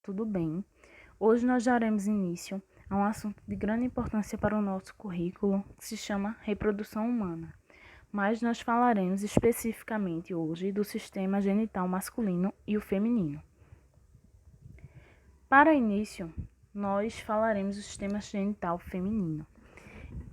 tudo bem? Hoje nós daremos início a um assunto de grande importância para o nosso currículo, que se chama reprodução humana. Mas nós falaremos especificamente hoje do sistema genital masculino e o feminino. Para início, nós falaremos do sistema genital feminino.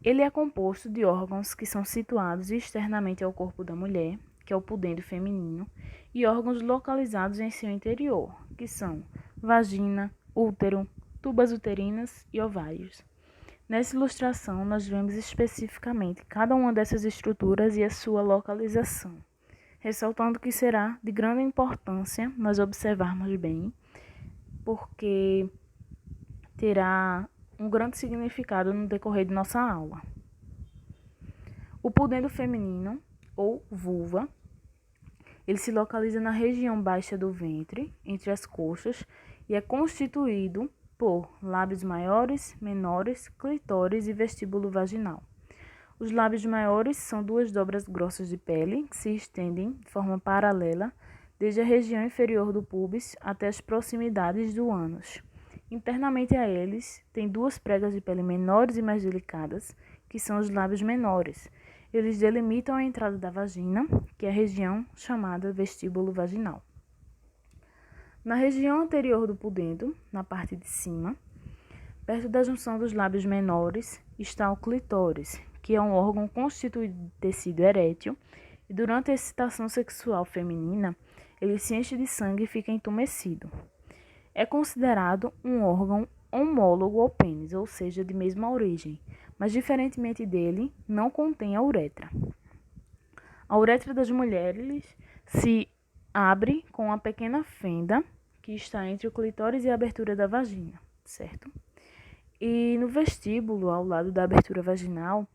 Ele é composto de órgãos que são situados externamente ao corpo da mulher, que é o pudendo feminino, e órgãos localizados em seu interior, que são vagina, útero, tubas uterinas e ovários. Nessa ilustração, nós vemos especificamente cada uma dessas estruturas e a sua localização, ressaltando que será de grande importância nós observarmos bem, porque terá um grande significado no decorrer de nossa aula. O pudendo feminino, ou vulva, ele se localiza na região baixa do ventre, entre as coxas, e é constituído por lábios maiores, menores, clitóris e vestíbulo vaginal. Os lábios maiores são duas dobras grossas de pele que se estendem de forma paralela desde a região inferior do púbis até as proximidades do ânus. Internamente a eles, tem duas pregas de pele menores e mais delicadas, que são os lábios menores. Eles delimitam a entrada da vagina, que é a região chamada vestíbulo vaginal. Na região anterior do pudendo, na parte de cima, perto da junção dos lábios menores, está o clitóris, que é um órgão constituído de tecido erétil, e durante a excitação sexual feminina, ele se enche de sangue e fica entumecido. É considerado um órgão homólogo ao pênis, ou seja, de mesma origem, mas diferentemente dele, não contém a uretra. A uretra das mulheres se abre com uma pequena fenda que está entre o clitóris e a abertura da vagina, certo? E no vestíbulo, ao lado da abertura vaginal,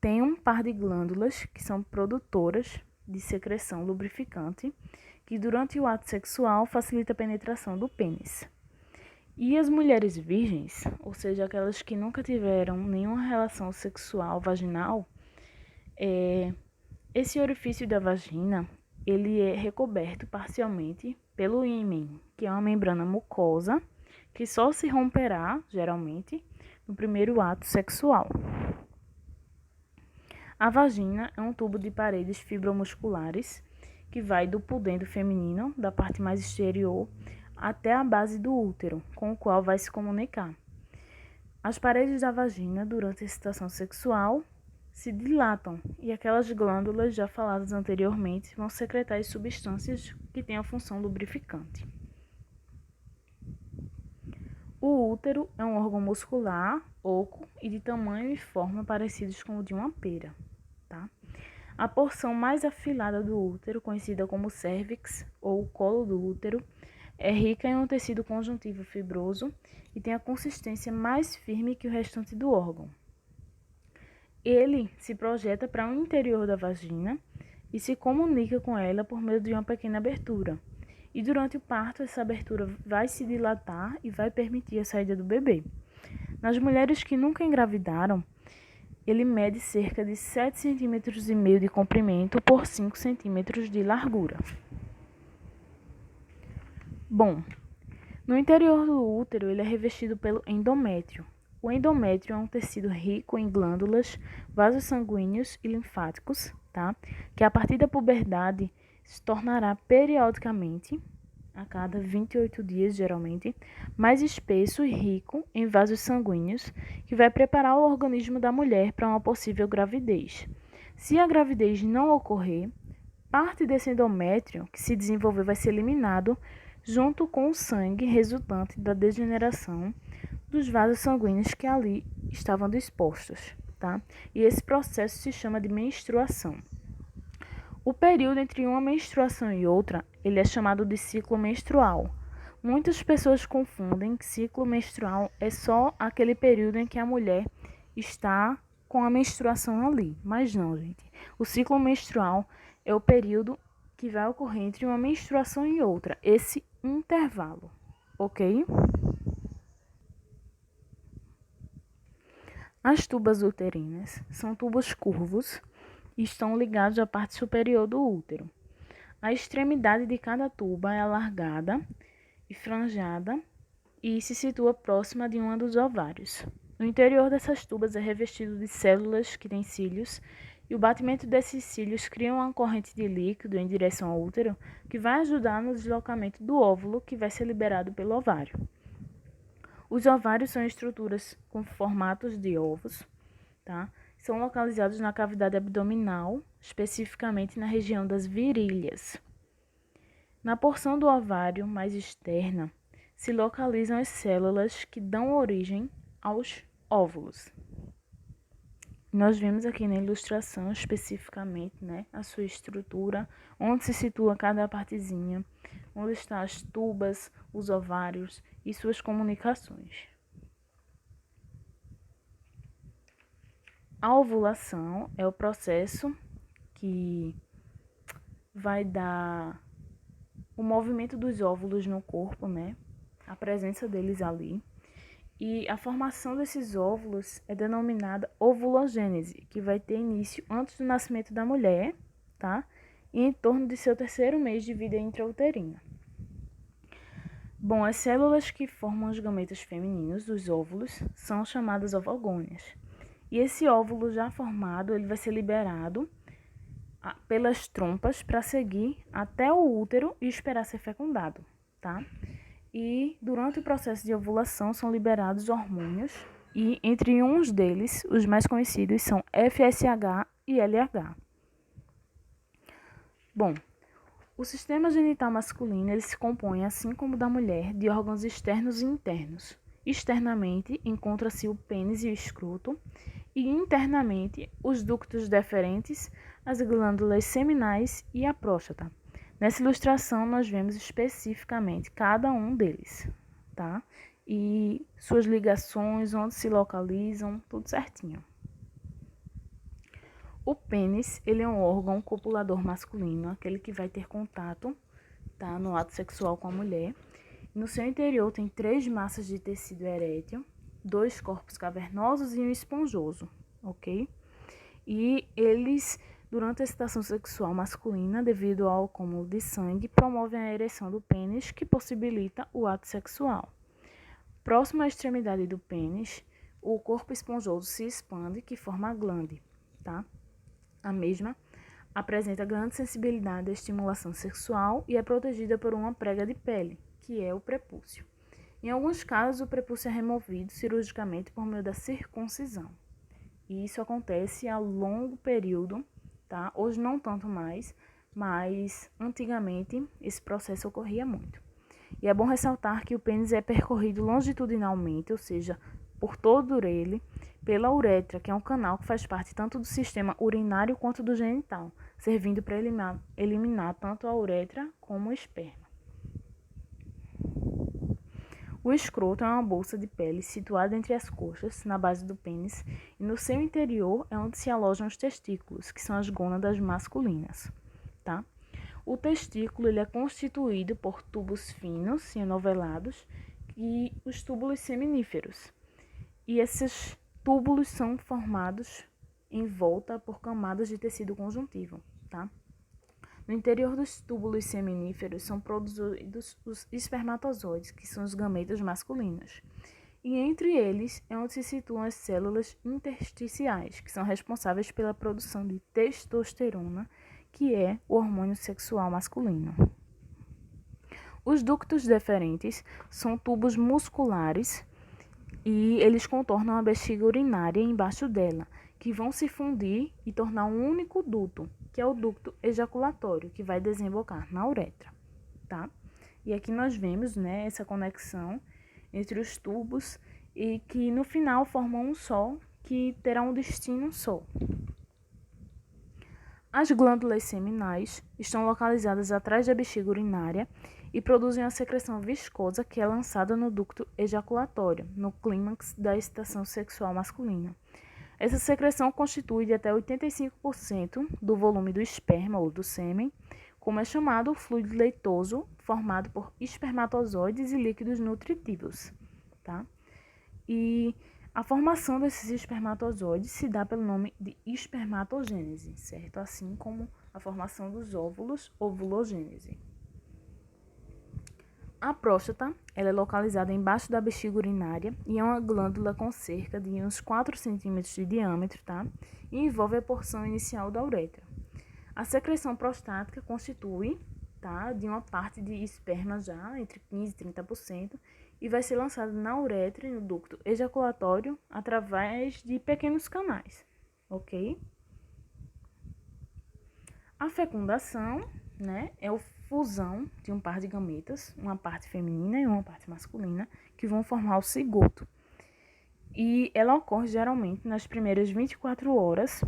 tem um par de glândulas que são produtoras de secreção lubrificante, que durante o ato sexual facilita a penetração do pênis. E as mulheres virgens, ou seja, aquelas que nunca tiveram nenhuma relação sexual vaginal, esse orifício da vagina, ele é recoberto parcialmente pelo ímen, que é uma membrana mucosa, que só se romperá, geralmente, no primeiro ato sexual. A vagina é um tubo de paredes fibromusculares que vai do pudendo feminino, da parte mais exterior, até a base do útero, com o qual vai se comunicar. As paredes da vagina, durante a excitação sexual, se dilatam e aquelas glândulas já faladas anteriormente vão secretar as substâncias que têm a função lubrificante. O útero é um órgão muscular, oco e de tamanho e forma parecidos com o de uma pera. Tá? A porção mais afilada do útero, conhecida como cérvix ou colo do útero, é rica em um tecido conjuntivo fibroso e tem a consistência mais firme que o restante do órgão. Ele se projeta para o interior da vagina e se comunica com ela por meio de uma pequena abertura. E durante o parto, essa abertura vai se dilatar e vai permitir a saída do bebê. Nas mulheres que nunca engravidaram, ele mede cerca de 7,5 cm de comprimento por 5 cm de largura. Bom, no interior do útero ele é revestido pelo endométrio. O endométrio é um tecido rico em glândulas, vasos sanguíneos e linfáticos, tá? Que a partir da puberdade se tornará periodicamente, a cada 28 dias geralmente, mais espesso e rico em vasos sanguíneos, que vai preparar o organismo da mulher para uma possível gravidez. Se a gravidez não ocorrer, parte desse endométrio que se desenvolveu vai ser eliminado junto com o sangue resultante da degeneração dos vasos sanguíneos que ali estavam dispostos, tá? E esse processo se chama de menstruação. O período entre uma menstruação e outra, ele é chamado de ciclo menstrual. Muitas pessoas confundem que ciclo menstrual é só aquele período em que a mulher está com a menstruação ali, mas não, gente. O ciclo menstrual é o período que vai ocorrer entre uma menstruação e outra, esse intervalo, ok? As tubas uterinas são tubos curvos e estão ligados à parte superior do útero. A extremidade de cada tuba é alargada e franjada e se situa próxima de um dos ovários. O interior dessas tubas é revestido de células que têm cílios, e o batimento desses cílios cria uma corrente de líquido em direção ao útero, que vai ajudar no deslocamento do óvulo que vai ser liberado pelo ovário. Os ovários são estruturas com formatos de ovos, tá? São localizados na cavidade abdominal, especificamente na região das virilhas. Na porção do ovário mais externa, se localizam as células que dão origem aos óvulos. Nós vemos aqui na ilustração especificamente, né, a sua estrutura, onde se situa cada partezinha, onde estão as tubas, os ovários e suas comunicações. A ovulação é o processo que vai dar o movimento dos óvulos no corpo, né? A presença deles ali. E a formação desses óvulos é denominada ovulogênese, que vai ter início antes do nascimento da mulher, tá? E em torno de seu terceiro mês de vida intrauterina. Bom, as células que formam os gametas femininos, os óvulos, são chamadas ovogônias. E esse óvulo já formado, ele vai ser liberado pelas trompas para seguir até o útero e esperar ser fecundado, tá? E durante o processo de ovulação são liberados hormônios e entre uns deles, os mais conhecidos são FSH e LH. Bom, o sistema genital masculino ele se compõe, assim como o da mulher, de órgãos externos e internos. Externamente encontra-se o pênis e o escroto, e internamente os ductos deferentes, as glândulas seminais e a próstata. Nessa ilustração nós vemos especificamente cada um deles, tá? E suas ligações, onde se localizam, tudo certinho. O pênis, ele é um órgão copulador masculino, aquele que vai ter contato, tá, no ato sexual com a mulher. No seu interior tem 3 massas de tecido erétil, 2 corpos cavernosos e um esponjoso, ok? E eles, durante a excitação sexual masculina, devido ao acúmulo de sangue, promovem a ereção do pênis, que possibilita o ato sexual. Próximo à extremidade do pênis, o corpo esponjoso se expande, que forma a glande, tá? A mesma apresenta grande sensibilidade à estimulação sexual e é protegida por uma prega de pele, que é o prepúcio. Em alguns casos, o prepúcio é removido cirurgicamente por meio da circuncisão. E isso acontece a longo período, tá? Hoje não tanto mais, mas antigamente esse processo ocorria muito. E é bom ressaltar que o pênis é percorrido longitudinalmente, ou seja, por todo ele, pela uretra, que é um canal que faz parte tanto do sistema urinário quanto do genital, servindo para eliminar tanto a uretra como o esperma. O escroto é uma bolsa de pele situada entre as coxas, na base do pênis, e no seu interior é onde se alojam os testículos, que são as gônadas masculinas, tá? O testículo ele é constituído por tubos finos e enovelados e os túbulos seminíferos. E esses túbulos são formados em volta por camadas de tecido conjuntivo, tá? No interior dos túbulos seminíferos são produzidos os espermatozoides, que são os gametas masculinos. E entre eles é onde se situam as células intersticiais, que são responsáveis pela produção de testosterona, que é o hormônio sexual masculino. Os ductos deferentes são tubos musculares e eles contornam a bexiga urinária embaixo dela, que vão se fundir e tornar um único duto, que é o ducto ejaculatório, que vai desembocar na uretra, tá? E aqui nós vemos, né, essa conexão entre os tubos e que no final formam um só, que terá um destino só. As glândulas seminais estão localizadas atrás da bexiga urinária e produzem uma secreção viscosa que é lançada no ducto ejaculatório, no clímax da excitação sexual masculina. Essa secreção constitui de até 85% do volume do esperma ou do sêmen, como é chamado o fluido leitoso, formado por espermatozoides e líquidos nutritivos, tá? E a formação desses espermatozoides se dá pelo nome de espermatogênese, certo? Assim como a formação dos óvulos, ovulogênese. A próstata, ela é localizada embaixo da bexiga urinária e é uma glândula com cerca de uns 4 centímetros de diâmetro, tá? E envolve a porção inicial da uretra. A secreção prostática constitui, tá, de uma parte de esperma já, entre 15% e 30%, e vai ser lançada na uretra e no ducto ejaculatório através de pequenos canais, ok? A fecundação, né, é a fusão de um par de gametas, uma parte feminina e uma parte masculina, que vão formar o cigoto. E ela ocorre geralmente nas primeiras 24 horas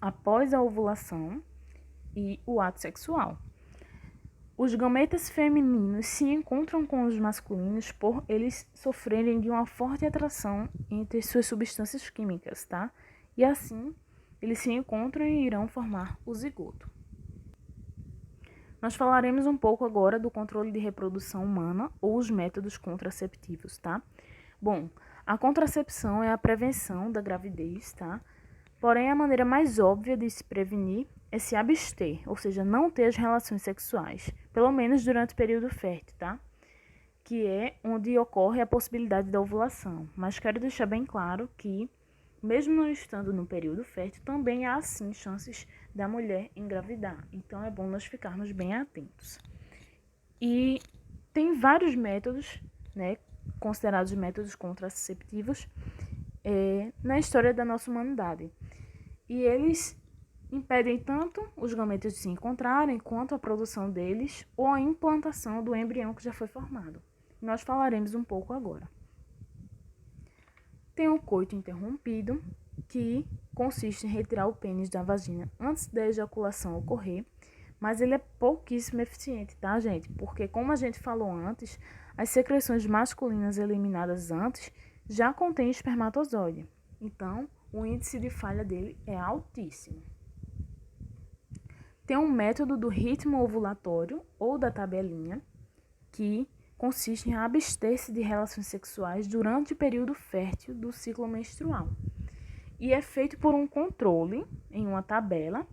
após a ovulação e o ato sexual. Os gametas femininos se encontram com os masculinos por eles sofrerem de uma forte atração entre suas substâncias químicas, tá? E assim, eles se encontram e irão formar o zigoto. Nós falaremos um pouco agora do controle de reprodução humana ou os métodos contraceptivos, tá? Bom, a contracepção é a prevenção da gravidez, tá? Porém, a maneira mais óbvia de se prevenir é se abster, ou seja, não ter as relações sexuais, pelo menos durante o período fértil, tá? Que é onde ocorre a possibilidade da ovulação. Mas quero deixar bem claro que, mesmo não estando no período fértil, também há sim chances da mulher engravidar. Então é bom nós ficarmos bem atentos. E tem vários métodos, né, considerados métodos contraceptivos na história da nossa humanidade. E eles impedem tanto os gametas de se encontrarem, quanto a produção deles ou a implantação do embrião que já foi formado. Nós falaremos um pouco agora. Tem o coito interrompido, que consiste em retirar o pênis da vagina antes da ejaculação ocorrer, mas ele é pouquíssimo eficiente, tá, gente? Porque, como a gente falou antes, as secreções masculinas eliminadas antes já contêm espermatozoide. Então, o índice de falha dele é altíssimo. Tem um método do ritmo ovulatório ou da tabelinha, que consiste em abster-se de relações sexuais durante o período fértil do ciclo menstrual. E é feito por um controle em uma tabela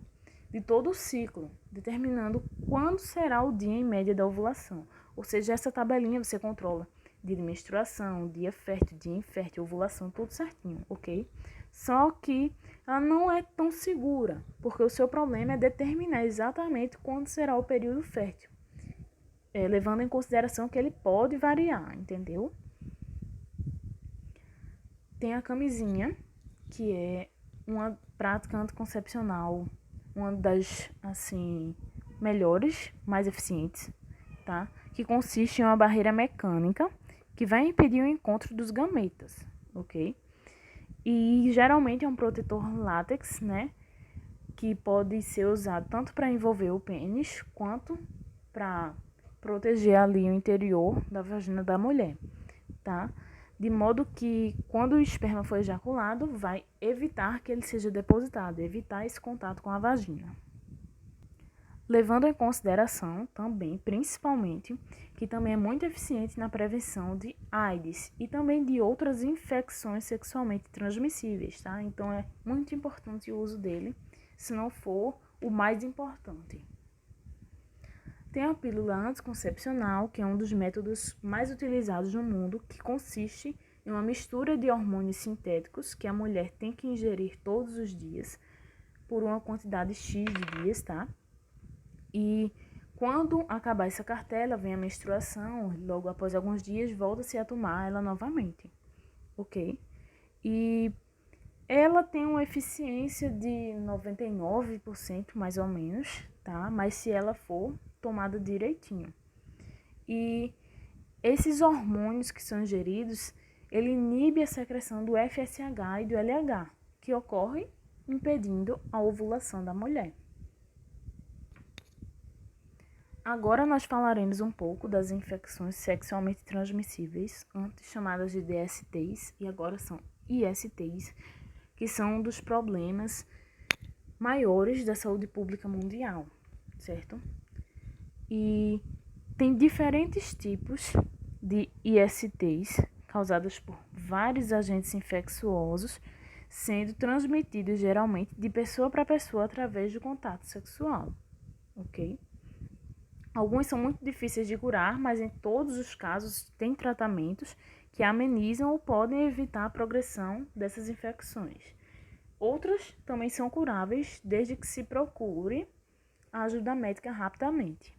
de todo o ciclo, determinando quando será o dia em média da ovulação. Ou seja, essa tabelinha você controla dia de menstruação, dia fértil, dia infértil, ovulação, tudo certinho, ok? Só que ela não é tão segura, porque o seu problema é determinar exatamente quando será o período fértil, levando em consideração que ele pode variar, entendeu? Tem a camisinha, que é uma prática anticoncepcional, uma das, assim, melhores, mais eficientes, tá? Que consiste em uma barreira mecânica que vai impedir o encontro dos gametas, ok? E geralmente é um protetor látex, né? Que pode ser usado tanto para envolver o pênis quanto para proteger ali o interior da vagina da mulher, tá? De modo que, quando o esperma for ejaculado, vai evitar que ele seja depositado, evitar esse contato com a vagina. Levando em consideração também, principalmente, que também é muito eficiente na prevenção de AIDS e também de outras infecções sexualmente transmissíveis, tá? Então é muito importante o uso dele, se não for o mais importante. Tem a pílula anticoncepcional, que é um dos métodos mais utilizados no mundo, que consiste em uma mistura de hormônios sintéticos que a mulher tem que ingerir todos os dias, por uma quantidade X de dias, tá? E quando acabar essa cartela, vem a menstruação, logo após alguns dias, volta-se a tomar ela novamente, ok? E ela tem uma eficiência de 99%, mais ou menos, tá? Mas se ela for tomada direitinho. E esses hormônios que são ingeridos, ele inibe a secreção do FSH e do LH, que ocorre impedindo a ovulação da mulher. Agora nós falaremos um pouco das infecções sexualmente transmissíveis, antes chamadas de DSTs e agora são ISTs, que são um dos problemas maiores da saúde pública mundial, certo? E tem diferentes tipos de ISTs causados por vários agentes infecciosos, sendo transmitidos geralmente de pessoa para pessoa através do contato sexual, ok? Alguns são muito difíceis de curar, mas em todos os casos tem tratamentos que amenizam ou podem evitar a progressão dessas infecções. Outros também são curáveis desde que se procure a ajuda médica rapidamente.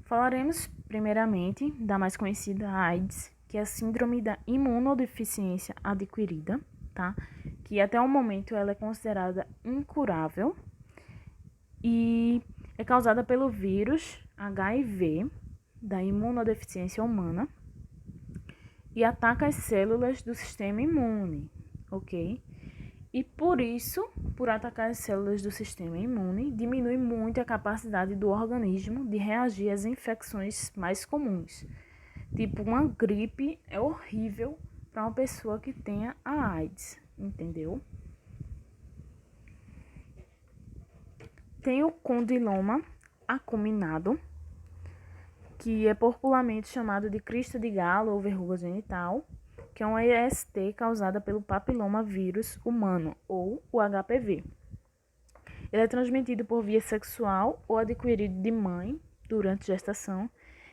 Falaremos primeiramente da mais conhecida AIDS, que é a síndrome da imunodeficiência adquirida, tá? Que até o momento ela é considerada incurável e é causada pelo vírus HIV da imunodeficiência humana e ataca as células do sistema imune, ok? E por isso, por atacar as células do sistema imune, diminui muito a capacidade do organismo de reagir às infecções mais comuns. Tipo, uma gripe é horrível para uma pessoa que tenha a AIDS, entendeu? Tem o condiloma acuminado, que é popularmente chamado de crista de galo ou verruga genital, que é uma IST causada pelo papiloma vírus humano, ou o HPV. Ele é transmitido por via sexual ou adquirido de mãe durante gestação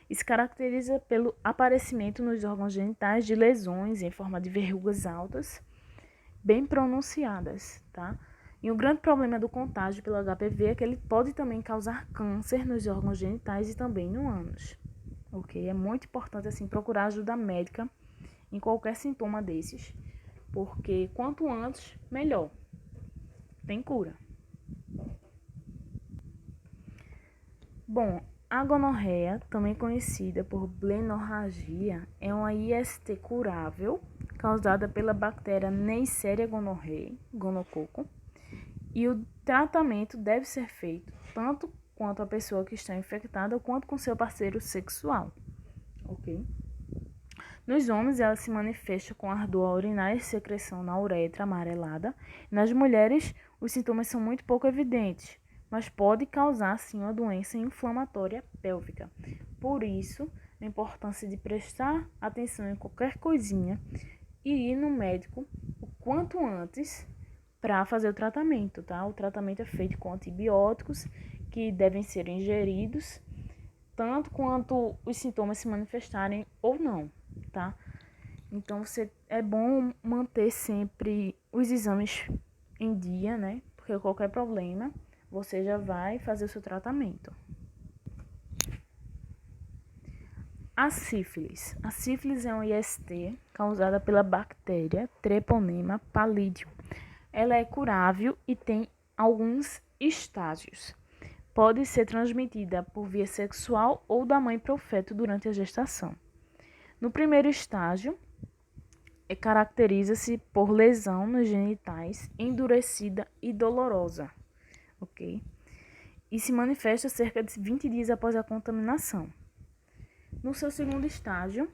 e se caracteriza pelo aparecimento nos órgãos genitais de lesões em forma de verrugas altas, bem pronunciadas, tá? E o grande problema do contágio pelo HPV é que ele pode também causar câncer nos órgãos genitais e também no ânus, ok? É muito importante, assim, procurar ajuda médica em qualquer sintoma desses, porque quanto antes, melhor. Tem cura. Bom, a gonorreia, também conhecida por blenorragia, é uma IST curável causada pela bactéria Neisseria gonorrhoeae, gonococo, e o tratamento deve ser feito tanto quanto a pessoa que está infectada quanto com seu parceiro sexual, ok? Nos homens, ela se manifesta com ardor urinária e secreção na uretra amarelada. Nas mulheres, os sintomas são muito pouco evidentes, mas pode causar, sim, uma doença inflamatória pélvica. Por isso, a importância de prestar atenção em qualquer coisinha e ir no médico o quanto antes para fazer o tratamento, tá? O tratamento é feito com antibióticos que devem ser ingeridos, tanto quanto os sintomas se manifestarem ou não, tá? Então, é bom manter sempre os exames em dia, né? Porque qualquer problema, você já vai fazer o seu tratamento. A sífilis. A sífilis é um IST causada pela bactéria Treponema pallidum. Ela é curável e tem alguns estágios. Pode ser transmitida por via sexual ou da mãe para o feto durante a gestação. No primeiro estágio, caracteriza-se por lesão nos genitais, endurecida e dolorosa, ok? E se manifesta cerca de 20 dias após a contaminação. No seu segundo estágio,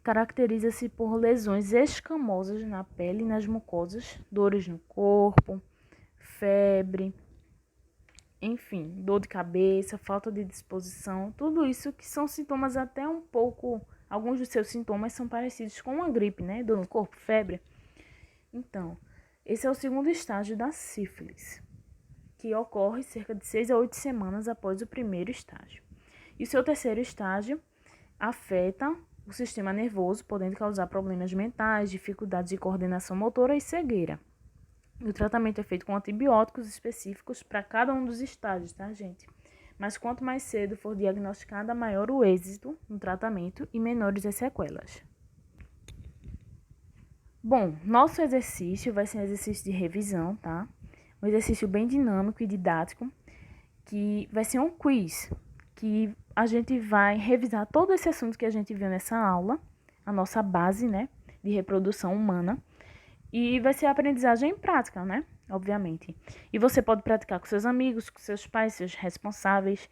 caracteriza-se por lesões escamosas na pele e nas mucosas, dores no corpo, febre, enfim, dor de cabeça, falta de disposição, tudo isso que são sintomas até um pouco, alguns dos seus sintomas são parecidos com uma gripe, né? Dor no corpo, febre. Então, esse é o segundo estágio da sífilis, que ocorre cerca de 6 a 8 semanas após o primeiro estágio. E o seu terceiro estágio afeta o sistema nervoso, podendo causar problemas mentais, dificuldades de coordenação motora e cegueira. O tratamento é feito com antibióticos específicos para cada um dos estágios, tá, gente? Mas quanto mais cedo for diagnosticada, maior o êxito no tratamento e menores as sequelas. Bom, nosso exercício vai ser um exercício de revisão, tá? Um exercício bem dinâmico e didático, que vai ser um quiz, que a gente vai revisar todo esse assunto que a gente viu nessa aula, a nossa base, né, de reprodução humana, e vai ser aprendizagem em prática, né, obviamente. E você pode praticar com seus amigos, com seus pais, seus responsáveis,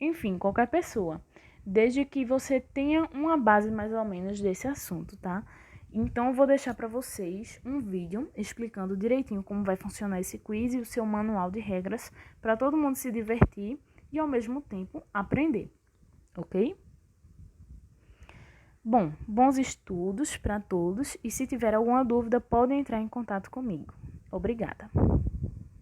enfim, qualquer pessoa, desde que você tenha uma base mais ou menos desse assunto, tá? Então, eu vou deixar para vocês um vídeo explicando direitinho como vai funcionar esse quiz e o seu manual de regras para todo mundo se divertir e, ao mesmo tempo, aprender, ok? Bom, bons estudos para todos e se tiver alguma dúvida, podem entrar em contato comigo. Obrigada!